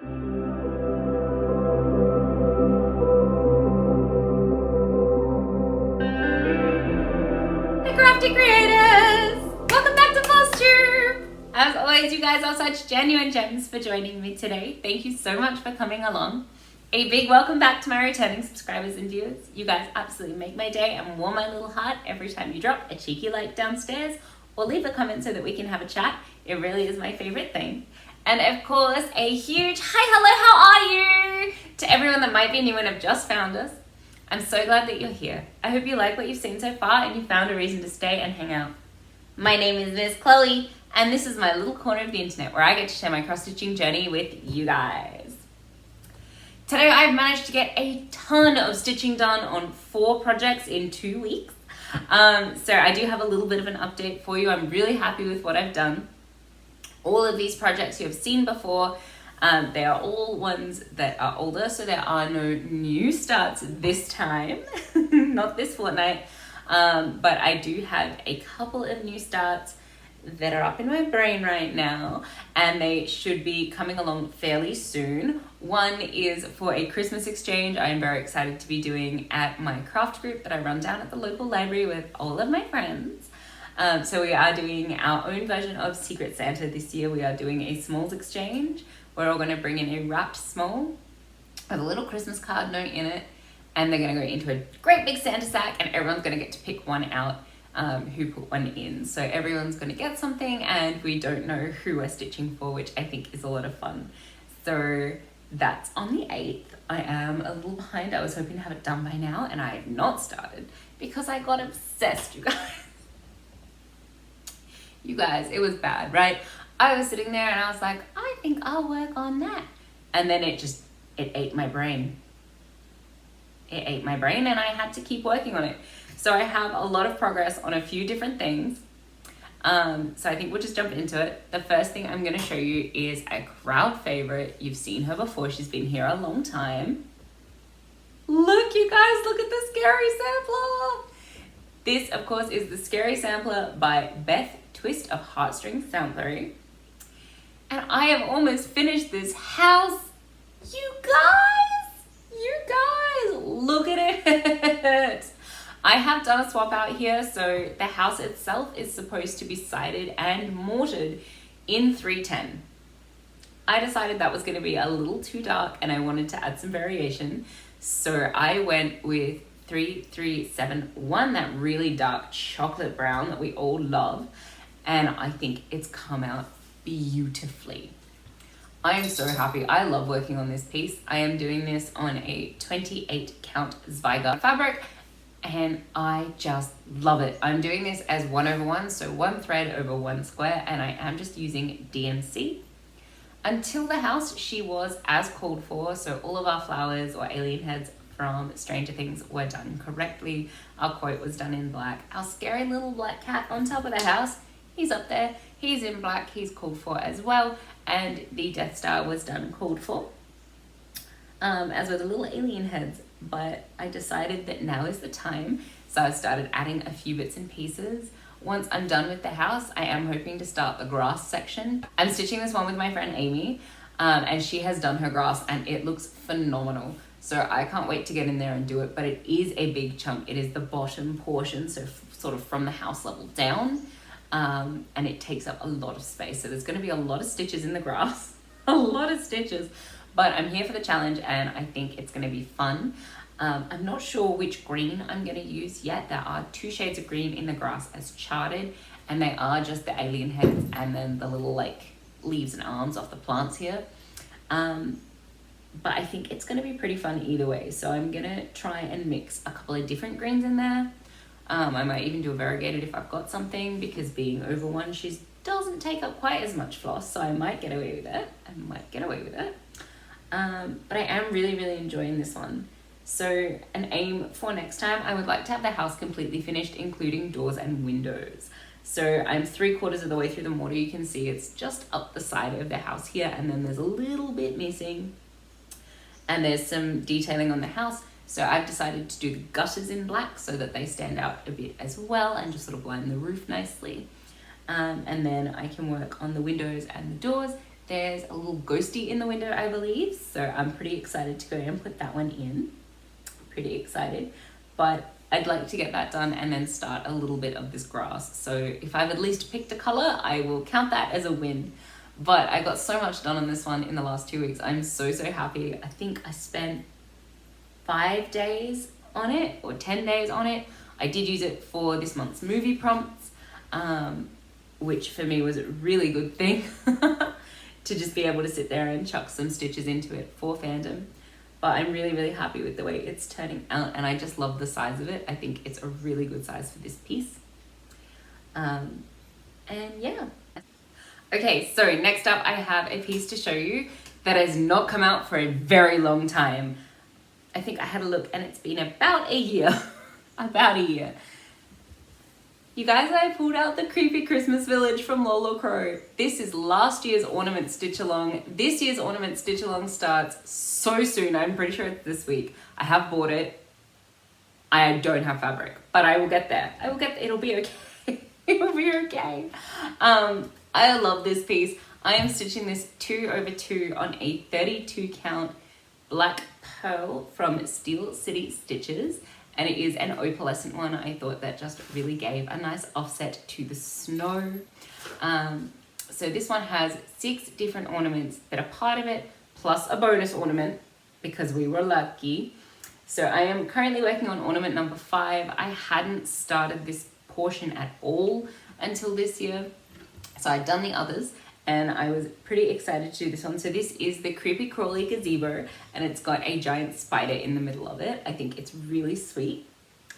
Hey Crafty creators! Welcome back to Flosstube! As always, you guys are such genuine gems for joining me today. Thank you so much for coming along. A big welcome back to my returning subscribers and viewers. You guys absolutely make my day and warm my little heart every time you drop a cheeky like downstairs or leave a comment so that we can have a chat. It really is my favorite thing. And of course, a huge hi, hello, how are you? To everyone that might be new and have just found us. I'm so glad that you're here. I hope you like what you've seen so far and you found a reason to stay and hang out. My name is Miss Chloe, and this is my little corner of the internet where I get to share my cross-stitching journey with you guys. Today I've managed to get a ton of stitching done on 4 projects in 2 weeks. So I do have a little bit of an update for you. I'm really happy with what I've done. All of these projects you have seen before. They are all ones that are older, so there are no new starts this time, not this fortnight, but I do have a couple of new starts that are up in my brain right now, and they should be coming along fairly soon. One is for a Christmas exchange I am very excited to be doing at my craft group that I run down at the local library with all of my friends. So we are doing our own version of Secret Santa this year. We are doing a smalls exchange. We're all going to bring in a wrapped small with a little Christmas card note in it, and they're going to go into a great big Santa sack, and everyone's going to get to pick one out who put one in. So everyone's going to get something, and we don't know who we're stitching for, which I think is a lot of fun. So that's on the 8th. I am a little behind. I was hoping to have it done by now, and I have not started because I got obsessed, you guys. You guys, it was bad, right? I was sitting there and I was like, I think I'll work on that. And then it ate my brain. It ate my brain and I had to keep working on it. So I have a lot of progress on a few different things. So I think we'll just jump into it. The first thing I'm going to show you is a crowd favorite. You've seen her before. She's been here a long time. Look, you guys, look at the Scary Sampler. This, of course, is the Scary Sampler by Beth Twist of Heartstrings Samplery. And I have almost finished this house. You guys, look at it. I have done a swap out here, so the house itself is supposed to be sided and mortared in 310. I decided that was going to be a little too dark and I wanted to add some variation. So I went with 3371, that really dark chocolate brown that we all love. And I think it's come out beautifully. I am so happy. I love working on this piece. I am doing this on a 28 count Zweig fabric and I just love it. I'm doing this as 1/1, so 1 thread over 1 square, and I am just using DMC. Until the house, she was as called for, so all of our flowers or alien heads from Stranger Things were done correctly. Our quote was done in black. Our scary little black cat on top of the house, he's up there, he's in black, he's called for as well, and the Death Star was done called for, as were the little alien heads, but I decided that now is the time, so I started adding a few bits and pieces. Once I'm done with the house, I am hoping to start the grass section. I'm stitching this one with my friend Amy, and she has done her grass and it looks phenomenal. So I can't wait to get in there and do it, but it is a big chunk. It is the bottom portion, so sort of from the house level down, and it takes up a lot of space. So there's gonna be a lot of stitches in the grass, a lot of stitches, but I'm here for the challenge and I think it's gonna be fun. I'm not sure which green I'm gonna use yet. There are 2 shades of green in the grass as charted, and they are just the alien heads and then the little like leaves and arms off the plants here. But I think it's going to be pretty fun either way. So I'm going to try and mix a couple of different greens in there. I might even do a variegated if I've got something, because being over 1, she doesn't take up quite as much floss. So I might get away with it. But I am really, really enjoying this one. So an aim for next time, I would like to have the house completely finished, including doors and windows. So I'm 3/4 of the way through the mortar. You can see it's just up the side of the house here, and then there's a little bit missing. And there's some detailing on the house. So I've decided to do the gutters in black so that they stand out a bit as well and just sort of line the roof nicely. And then I can work on the windows and the doors There's a little ghosty in the window, I believe, so I'm pretty excited to go and put that one in. Pretty excited, but I'd like to get that done and then start a little bit of this grass. So if I've at least picked a color, I will count that as a win. But I got so much done on this one in the last 2 weeks. I'm so happy. I think I spent 5 days on it or 10 days on it. I did use it for this month's movie prompts, which for me was a really good thing to just be able to sit there and chuck some stitches into it for fandom. But I'm really happy with the way it's turning out, and I just love the size of it. I think it's a really good size for this piece. And yeah. Okay, so next up I have a piece to show you that has not come out for a very long time. I think I had a look and it's been about a year. About a year. You guys, I pulled out the Creepy Christmas Village from Lola Crow. This is last year's ornament stitch along. This year's ornament stitch along starts so soon. I'm pretty sure it's this week. I have bought it. I don't have fabric, but I will get there. I will get there. It'll be okay. It'll be okay. I love this piece. I am stitching this 2/2 on a 32 count black pearl from Steel City Stitches. And it is an opalescent one. I thought that just really gave a nice offset to the snow. So this one has 6 different ornaments that are part of it, plus a bonus ornament, because we were lucky. So I am currently working on ornament number 5. I hadn't started this portion at all until this year. So I'd done the others, and I was pretty excited to do this one. So this is the Creepy Crawly Gazebo, and it's got a giant spider in the middle of it. I think it's really sweet.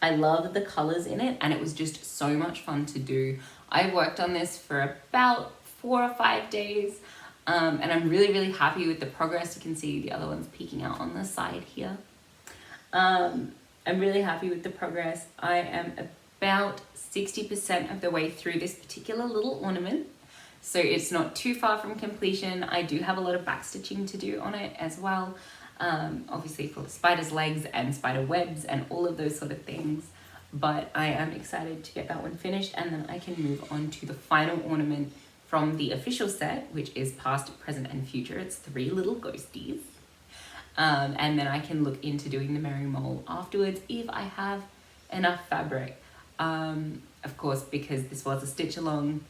I love the colors in it, and it was just so much fun to do. I worked on this for about 4 or 5 days, and I'm really happy with the progress. You can see the other ones peeking out on the side here. I'm really happy with the progress. I am about 60% of the way through this particular little ornament. So it's not too far from completion. I do have a lot of backstitching to do on it as well. Obviously for the spider's legs and spider webs and all of those sort of things. But I am excited to get that one finished, and then I can move on to the final ornament from the official set, which is past, present, and future. It's 3 little ghosties. And then I can look into doing the Merry Mole afterwards if I have enough fabric. Of course, because this was a stitch along,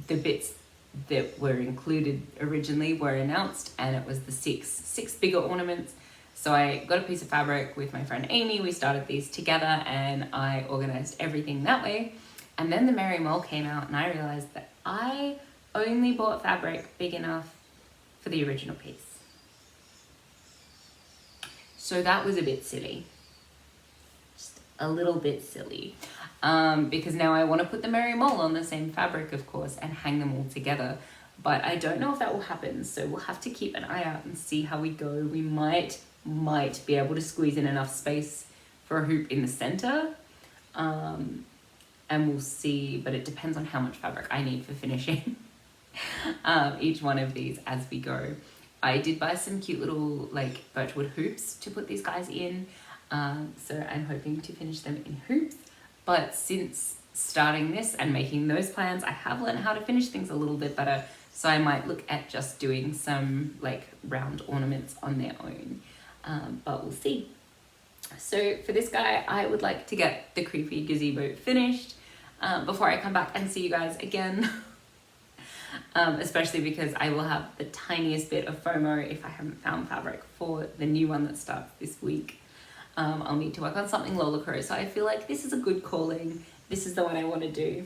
the bits that were included originally were announced, and it was the six bigger ornaments. So I got a piece of fabric with my friend Amy. We started these together, and I organized everything that way. And then the Merry Mole came out, and I realized that I only bought fabric big enough for the original piece. So that was a bit silly. Just a little bit silly. Because now I want to put the Merry Mole on the same fabric, of course, and hang them all together. But I don't know if that will happen, so we'll have to keep an eye out and see how we go. We might be able to squeeze in enough space for a hoop in the center. And we'll see, but it depends on how much fabric I need for finishing each one of these as we go. I did buy some cute little like birchwood hoops to put these guys in. So I'm hoping to finish them in hoops. But since starting this and making those plans, I have learned how to finish things a little bit better. So I might look at just doing some like round ornaments on their own. But we'll see. So for this guy, I would like to get the Creepy Gazebo finished before I come back and see you guys again. Especially because I will have the tiniest bit of FOMO if I haven't found fabric for the new one that starts this week. I'll need to work on something Lola Crow, so I feel like this is a good calling. This is the one I want to do.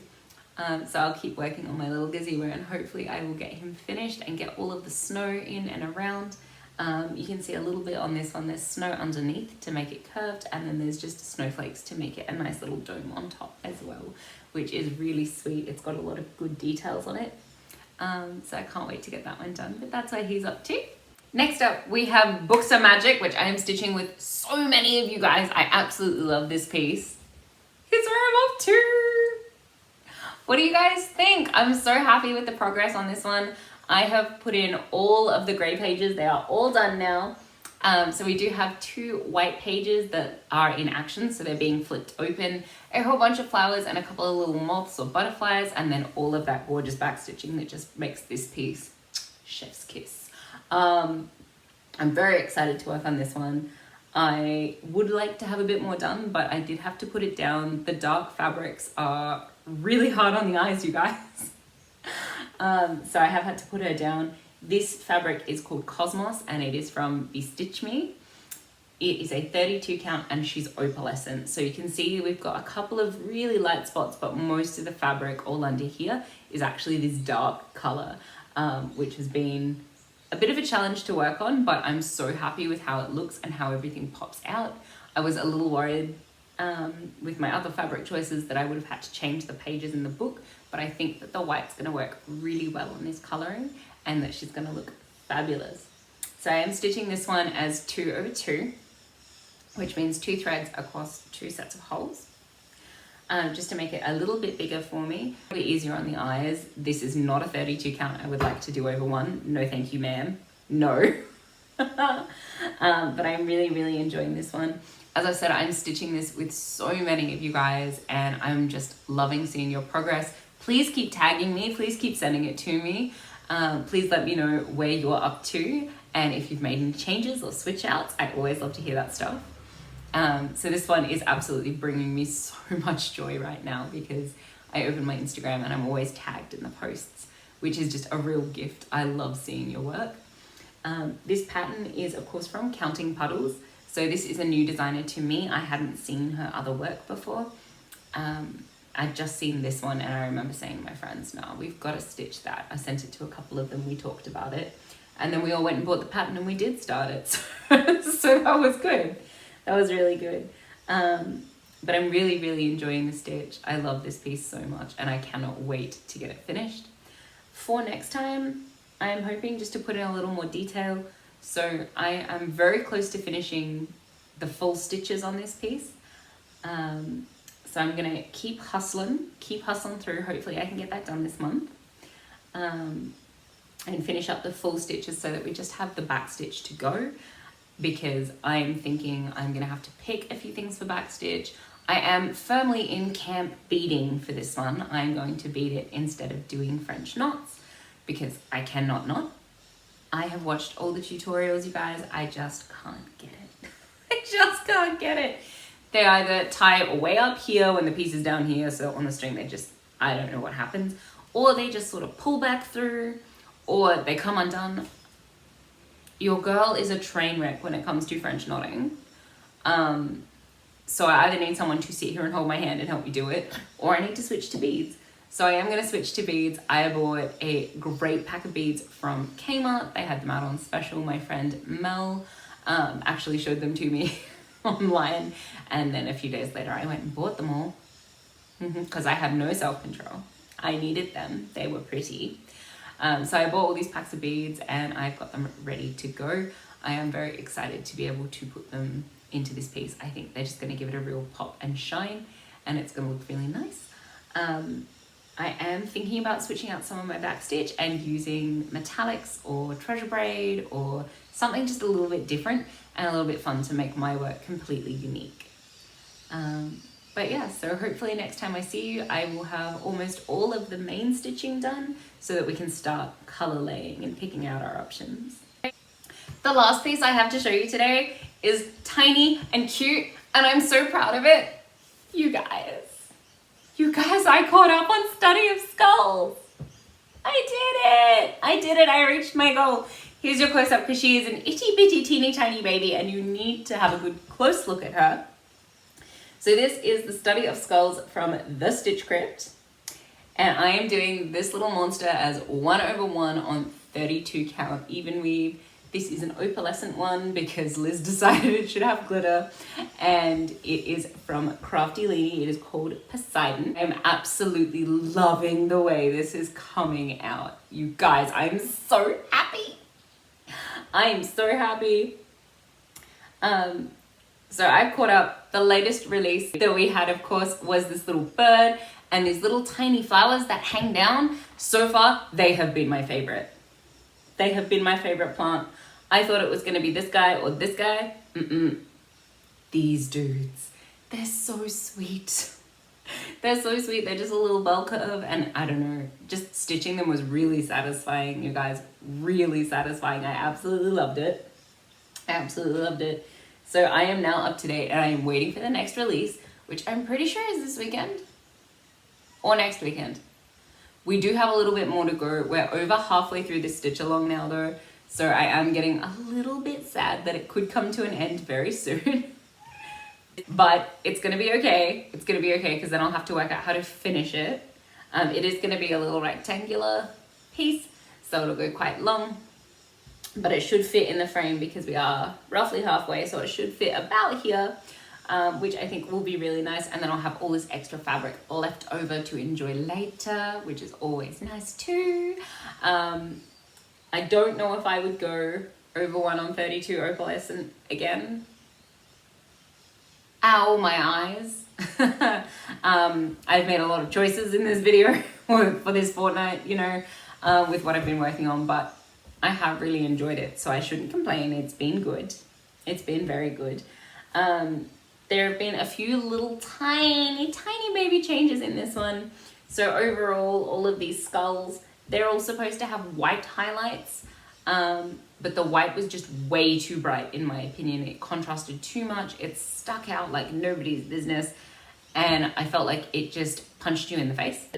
So I'll keep working on my little gazebo, and hopefully I will get him finished and get all of the snow in and around. You can see a little bit on this one, there's snow underneath to make it curved, and then there's just snowflakes to make it a nice little dome on top as well, which is really sweet. It's got a lot of good details on it. So I can't wait to get that one done, but that's what he's up to. Next up, we have Books of Magic, which I am stitching with so many of you guys. I absolutely love this piece. Here's where I'm up to. What do you guys think? I'm so happy with the progress on this one. I have put in all of the gray pages. They are all done now. So we do have 2 white pages that are in action, so they're being flipped open. A whole bunch of flowers and a couple of little moths or butterflies, and then all of that gorgeous back stitching that just makes this piece chef's kiss. I'm very excited to work on this one. I would like to have a bit more done, but I did have to put it down. The dark fabrics are really hard on the eyes, you guys. So I have had to put her down. This fabric is called Cosmos and it is from Xstitch Me. It is a 32 count and she's opalescent. So you can see we've got a couple of really light spots, but most of the fabric all under here is actually this dark color, which has been a bit of a challenge to work on, but I'm so happy with how it looks and how everything pops out. I was a little worried with my other fabric choices that I would have had to change the pages in the book, but I think that the white's gonna work really well on this coloring and that she's gonna look fabulous. So I am stitching this one as 2 over 2, which means 2 threads across 2 sets of holes. Just to make it a little bit bigger for me, a bit easier on the eyes. This is not a 32 count. I would like to do over 1. No, thank you, ma'am. No. But I'm really enjoying this one. As I said, I'm stitching this with so many of you guys and I'm just loving seeing your progress. Please keep tagging me. Please keep sending it to me. Please let me know where you're up to and if you've made any changes or switch outs. I always love to hear that stuff. So this one is absolutely bringing me so much joy right now because I open my Instagram and I'm always tagged in the posts, which is just a real gift. I love seeing your work. This pattern is of course from Counting Puddles. So this is a new designer to me. I hadn't seen her other work before. I'd just seen this one and I remember saying to my friends, no, we've got to stitch that. I sent it to a couple of them, we talked about it. And then we all went and bought the pattern and we did start it. So that was good. That was really good. But I'm really enjoying the stitch. I love this piece so much and I cannot wait to get it finished. For next time, I'm hoping just to put in a little more detail. So I am very close to finishing the full stitches on this piece. So I'm gonna keep hustling through. Hopefully I can get that done this month. And finish up the full stitches so that we just have the back stitch to go. Because I'm thinking I'm gonna have to pick a few things for backstitch. I am firmly in camp beading for this one. I'm going to bead it instead of doing French knots because I cannot knot. I have watched all the tutorials, you guys. I just can't get it. I just can't get it. They either tie way up here when the piece is down here, so on the string they just, I don't know what happens, or they just sort of pull back through, or they come undone. Your girl is a train wreck when it comes to French knotting. So I either need someone to sit here and hold my hand and help me do it, or I need to switch to beads. So I am gonna switch to beads. I bought a great pack of beads from Kmart. They had them out on special. My friend Mel actually showed them to me online. And then a few days later, I went and bought them all because I had no self-control. I needed them. They were pretty. So I bought all these packs of beads and I've got them ready to go. I am very excited to be able to put them into this piece. I think they're just going to give it a real pop and shine and it's going to look really nice. I am thinking about switching out some of my backstitch and using metallics or treasure braid or something just a little bit different and a little bit fun to make my work completely unique. But yeah, so hopefully next time I see you, I will have almost all of the main stitching done so that we can start color laying and picking out our options. The last piece I have to show you today is tiny and cute, and I'm so proud of it. You guys, I caught up on Study of Skulls. I did it, I reached my goal. Here's your close up because she is an itty bitty teeny tiny baby and you need to have a good close look at her. So this is the Study of Skulls from the Stitch Crypt. And I am doing this little monster as 1/1 on 32 count even weave. This is an opalescent one because Liz decided it should have glitter. And it is from Crafty. It is called Poseidon. I'm absolutely loving the way this is coming out. You guys, I'm so happy. I am so happy. So I've caught up. The latest release that we had, of course, was this little bird and these little tiny flowers that hang down. So far, they have been my favorite. They have been my favorite plant. I thought it was going to be this guy or this guy. These dudes. They're so sweet. They're so sweet. They're just a little bell curve, and I don't know, just stitching them was really satisfying, you guys. Really satisfying. I absolutely loved it. I absolutely loved it. So I am now up to date, and I am waiting for the next release, which I'm pretty sure is this weekend or next weekend. We do have a little bit more to go. We're over halfway through this stitch along now though, so I am getting a little bit sad that it could come to an end very soon. But it's gonna be okay. It's gonna be okay, because then I'll have to work out how to finish it. It is gonna be a little rectangular piece, so it'll go quite long, but it should fit in the frame because we are roughly halfway, so it should fit about here, which I think will be really nice. And then I'll have all this extra fabric left over to enjoy later, which is always nice too. I don't know if I would go over one on 32 opalescent again. Ow, my eyes. I've made a lot of choices in this video for this fortnight, you know, with what I've been working on, but I have really enjoyed it, so I shouldn't complain. It's been good. It's been very good. There have been a few little tiny baby changes in this one. So overall, all of these skulls, they're all supposed to have white highlights, but the white was just way too bright in my opinion. It contrasted too much. It stuck out like nobody's business, and I felt like it just punched you in the face.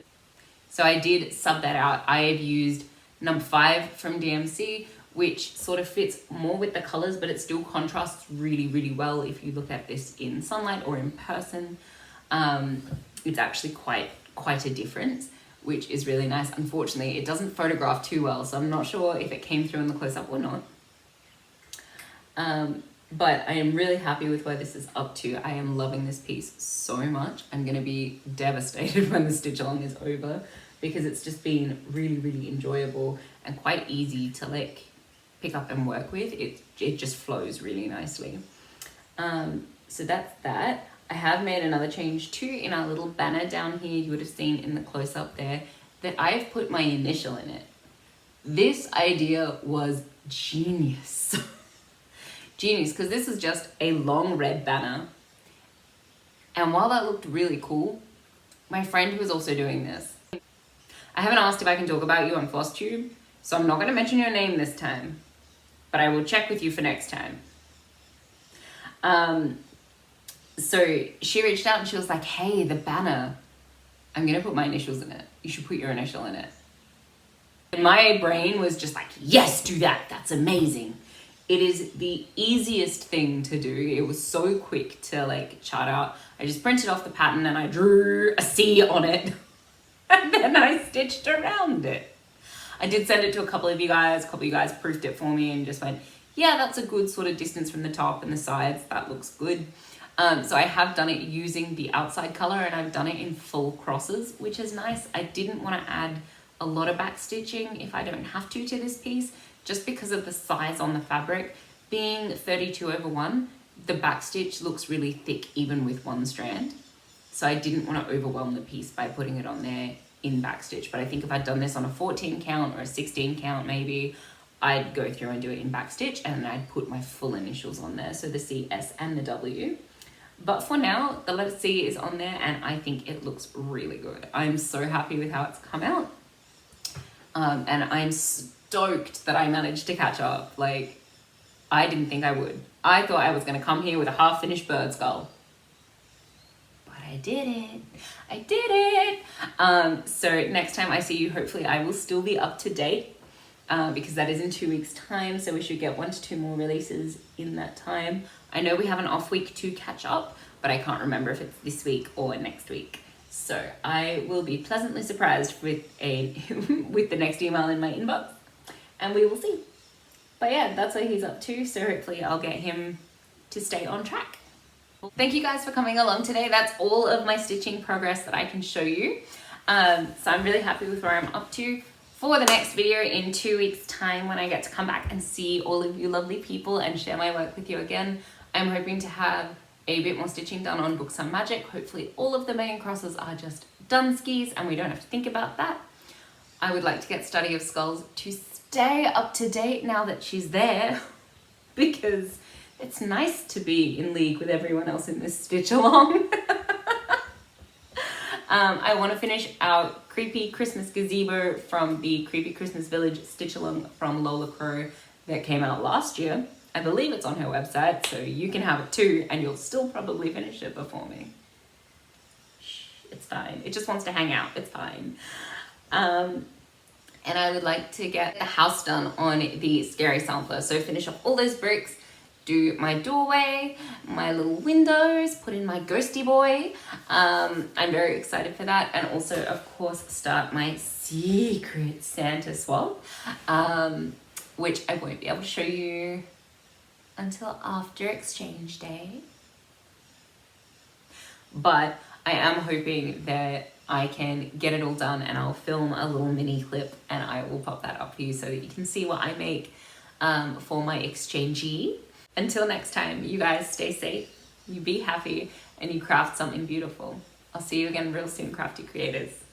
So I did sub that out. I have used number 5 from DMC, which sort of fits more with the colors, but it still contrasts really well if you look at this in sunlight or in person. It's actually quite a difference, which is really nice. Unfortunately, it doesn't photograph too well, so I'm not sure if it came through in the close-up or not. But I am really happy with where this is up to. I am loving this piece so much. I'm gonna be devastated when the stitch along is over, because it's just been really enjoyable and quite easy to like pick up and work with. It just flows really nicely. So that's that. I have made another change too in our little banner down here. You would have seen in the close-up there that I've put my initial in it. This idea was genius. Genius, because this is just a long red banner. And while that looked really cool, my friend who was also doing this, I haven't asked if I can talk about you on Flosstube, so I'm not going to mention your name this time, but I will check with you for next time. So she reached out and she was like, hey, the banner, I'm going to put my initials in it. You should put your initial in it. And my brain was just like, yes, do that. That's amazing. It is the easiest thing to do. It was so quick to like chart out. I just printed off the pattern and I drew a C on it. And then I stitched around it. I did send it to a couple of you guys. A couple of you guys proofed it for me and just went, yeah, that's a good sort of distance from the top and the sides. That looks good. So I have done it using the outside color, and I've done it in full crosses, which is nice. I didn't want to add a lot of back stitching if I don't have to this piece, just because of the size on the fabric. Being 32/1, the back stitch looks really thick even with one strand. So I didn't want to overwhelm the piece by putting it on there in back stitch. But I think if I'd done this on a 14 count or a 16 count maybe, I'd go through and do it in back stitch, and I'd put my full initials on there, so the C, S, and the W. But for now, the letter C is on there, and I think it looks really good. I'm so happy with how it's come out. And I'm stoked that I managed to catch up. Like, I didn't think I would. I thought I was going to come here with a half-finished bird skull. But I did it. I did it. So next time I see you, hopefully I will still be up to date, because that is in 2 weeks' time. So we should get 1 to 2 more releases in that time. I know we have an off week to catch up, but I can't remember if it's this week or next week. So I will be pleasantly surprised with with the next email in my inbox, and we will see. But yeah, that's what he's up to. So hopefully I'll get him to stay on track. Thank you guys for coming along today. That's all of my stitching progress that I can show you. So I'm really happy with where I'm up to. For the next video in 2 weeks' time, when I get to come back and see all of you lovely people and share my work with you again, I'm hoping to have a bit more stitching done on Books on Magic. Hopefully all of the main crosses are just done skis and we don't have to think about that. I would like to get Study of Skulls to stay up to date now that she's there, because it's nice to be in league with everyone else in this stitch along. I want to finish our creepy Christmas gazebo from the Creepy Christmas Village stitch along from Lola Crow that came out last year. I believe it's on her website, so you can have it too, and you'll still probably finish it before me. Shh, it's fine. It just wants to hang out. It's fine. And I would like to get the house done on the scary sampler. So finish off all those bricks, do my doorway, my little windows, put in my ghosty boy. I'm very excited for that. And also, of course, start my secret Santa swap, which I won't be able to show you until after exchange day. But I am hoping that I can get it all done, and I'll film a little mini clip and I will pop that up for you so that you can see what I make for my exchangee. Until next time, you guys stay safe, you be happy, and you craft something beautiful. I'll see you again real soon, crafty creators.